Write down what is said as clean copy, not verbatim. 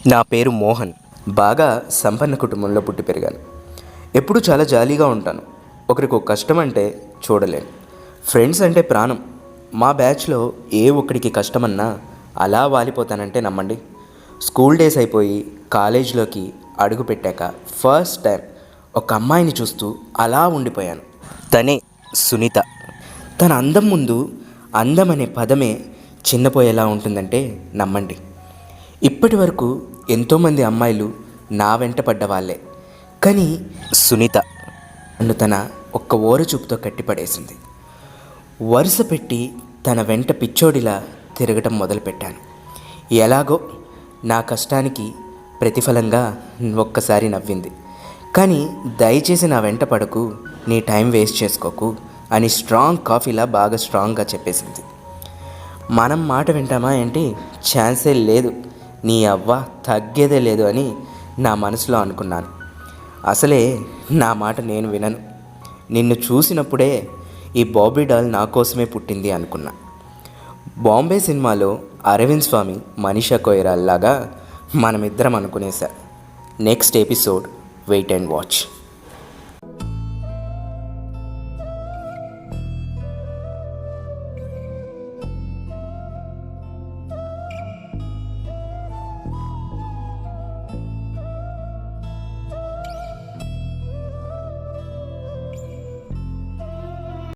నా పేరు మోహన్. బాగా సంపన్న కుటుంబంలో పుట్టి పెరిగాను. ఎప్పుడూ చాలా జాలీగా ఉంటాను. ఒకరికి ఒక కష్టం అంటే చూడలేను. ఫ్రెండ్స్ అంటే ప్రాణం. మా బ్యాచ్లో ఏ ఒక్కడికి కష్టమన్నా అలా వాలిపోతానంటే నమ్మండి. స్కూల్ డేస్ అయిపోయి కాలేజీలోకి అడుగు పెట్టాక ఫస్ట్ టైం ఒక అమ్మాయిని చూస్తూ అలా ఉండిపోయాను. తనే సునీత. తన అందం ముందు అందం అనే పదమే చిన్నపోయేలా ఉంటుందంటే నమ్మండి. ఇప్పటి వరకు ఎంతోమంది అమ్మాయిలు నా వెంట పడ్డ వాళ్ళే, కానీ సునీత నన్ను తన ఒక్క ఓర చూపుతో కట్టిపడేసింది. వరుస పెట్టి తన వెంట పిచ్చోడిలా తిరగటం మొదలుపెట్టాను. ఎలాగో నా కష్టానికి ప్రతిఫలంగా ఒక్కసారి నవ్వింది. కానీ దయచేసి నా వెంట పడకు, నీ టైం వేస్ట్ చేసుకోకు అని స్ట్రాంగ్ కాఫీలా బాగా స్ట్రాంగ్గా చెప్పేసింది. మనం మాట వింటామా ఏంటి? ఛాన్సే లేదు, నీ అవ్వ తగ్గేదే లేదు అని నా మనసులో అనుకున్నాను. అసలే నా మాట నేను వినను. నిన్ను చూసినప్పుడే ఈ బాబీ డాల్ నా కోసమే పుట్టింది అనుకున్నా. బాంబే సినిమాలో అరవింద్ స్వామి మనీషా కొయిరాల్లాగా మనమిద్దరం అనుకునేసా. Next episode wait and watch.